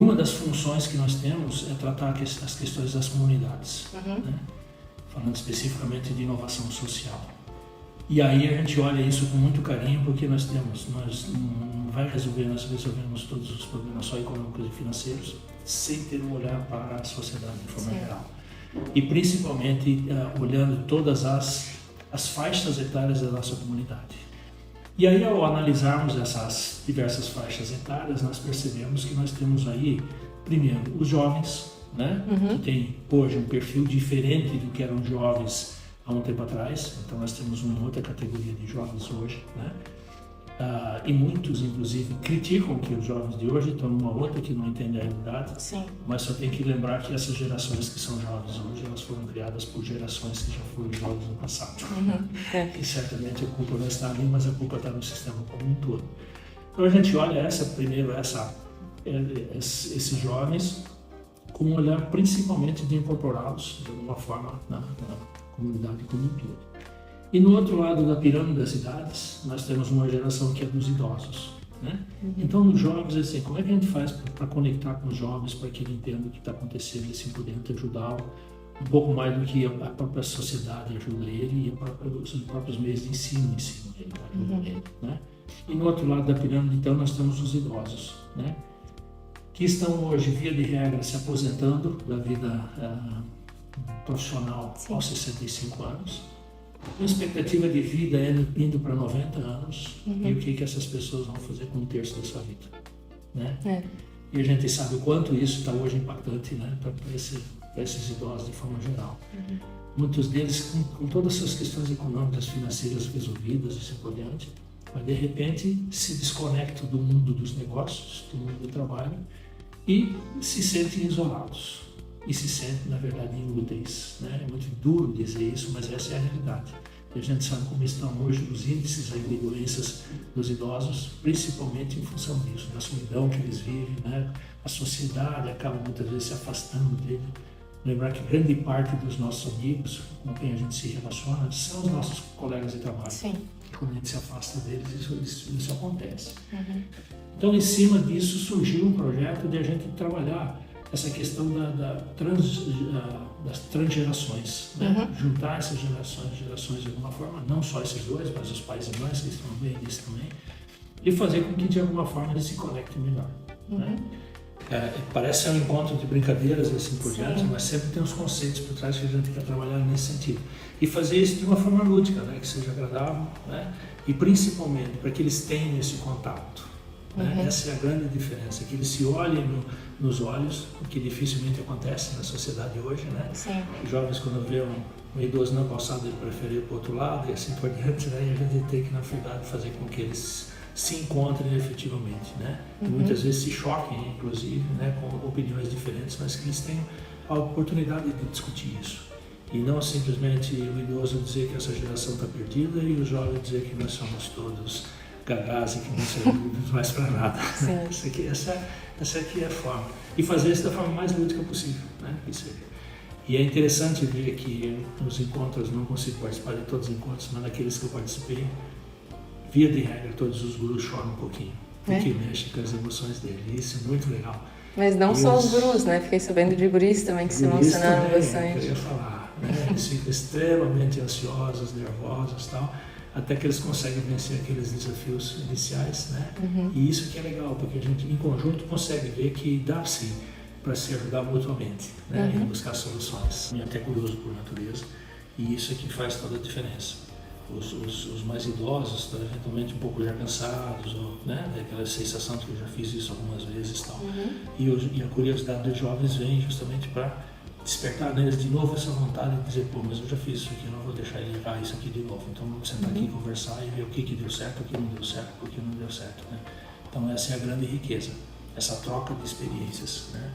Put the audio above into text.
uma das funções que nós temos é tratar as questões das comunidades, né? Falando especificamente de inovação social. E aí a gente olha isso com muito carinho, porque nós não vai resolver, nós resolvemos todos os problemas só econômicos e financeiros, sem ter um olhar para a sociedade de forma geral. E principalmente olhando todas as faixas etárias da nossa comunidade. E aí, ao analisarmos essas diversas faixas etárias, nós percebemos que nós temos aí, primeiro, os jovens, né? Que tem hoje um perfil diferente do que eram jovens há um tempo atrás. Então nós temos uma outra categoria de jovens hoje, né? E muitos, inclusive, criticam que os jovens de hoje estão numa outra que não entendem a realidade. Sim. Mas só tem que lembrar que essas gerações que são jovens hoje, elas foram criadas por gerações que já foram jovens no passado. E certamente a culpa não está ali, mas a culpa está no sistema como um todo. Então a gente olha esses jovens com um olhar principalmente de incorporá-los de alguma forma na comunidade como um todo. E no outro lado da pirâmide das idades, nós temos uma geração que é dos idosos, né? Então, nos jovens, assim, como é que a gente faz para conectar com os jovens, para que ele entenda o que está acontecendo e assim por dentro, ajudá-lo um pouco mais do que a própria sociedade ajuda ele e os próprios meios de ensino ele, ajudam ele, né? E no outro lado da pirâmide, então, nós temos os idosos, né? Que estão hoje, via de regra, se aposentando da vida profissional aos 65 anos. Uma expectativa de vida indo para 90 anos, e o que essas pessoas vão fazer com um terço da sua vida, né? E a gente sabe o quanto isso está hoje impactante, né, para esses idosos de forma geral. Muitos deles com todas essas questões econômicas, financeiras resolvidas e assim por diante, mas de repente se desconectam do mundo dos negócios, do mundo do trabalho, e se sentem isolados. E se sentem, na verdade, inúteis, né? É muito duro dizer isso, mas essa é a realidade. E a gente sabe como estão hoje os índices aí de doenças dos idosos, principalmente em função disso, da solidão que eles vivem, né? A sociedade acaba muitas vezes se afastando dele. Lembrar que grande parte dos nossos amigos com quem a gente se relaciona são os nossos colegas de trabalho. Sim. E quando a gente se afasta deles, isso acontece. Então, em cima disso, surgiu um projeto de a gente trabalhar essa questão das transgerações, né? Juntar essas gerações de alguma forma, não só esses dois, mas os pais e mães que estão no meio disso também, e fazer com que de alguma forma eles se conectem melhor. Né? Parece ser um encontro de brincadeiras e assim por diante, mas sempre tem uns conceitos por trás que a gente quer trabalhar nesse sentido. E fazer isso de uma forma lúdica, né? Que seja agradável, né? E principalmente para que eles tenham esse contato. Né? Essa é a grande diferença, que eles se olhem nos olhos, o que dificilmente acontece na sociedade hoje, né? Os jovens, quando vê um idoso na calçada, ele prefere ir para o outro lado e assim por diante, né? E a gente tem que, na verdade, fazer com que eles se encontrem efetivamente, né? E muitas vezes se choquem, inclusive, né? Com opiniões diferentes, mas que eles tenham a oportunidade de discutir isso. E não simplesmente o idoso dizer que essa geração está perdida e o jovem dizer que nós somos todos gagás e que não servimos mais para nada. Essa aqui é a forma. E fazer isso da forma mais lúdica possível, né? E é interessante ver que nos encontros, não consigo participar de todos os encontros, mas naqueles que eu participei, via de regra, todos os gurus choram um pouquinho, porque mexe com as emoções dele. E isso é muito legal. Mas não só os gurus, né? Fiquei sabendo de guris também que se emocionaram bastante. Eu ia falar, né? Eles ficam extremamente ansiosos, nervosos e tal, até que eles conseguem vencer aqueles desafios iniciais, né? E isso que é legal, porque a gente em conjunto consegue ver que dá sim para se ajudar mutuamente, né? E buscar soluções. E até curioso por natureza, e isso é que faz toda a diferença. Os mais idosos estão eventualmente um pouco já cansados, ou, né? Daquela sensação de que eu já fiz isso algumas vezes, tal. E a curiosidade dos jovens vem justamente para despertar neles de novo essa vontade de dizer, pô, mas eu já fiz isso aqui, eu não vou deixar ele errar isso aqui de novo. Então vamos sentar aqui, conversar e ver o que deu certo, o que não deu certo, por que não deu certo, né? Então essa é a grande riqueza, essa troca de experiências, né?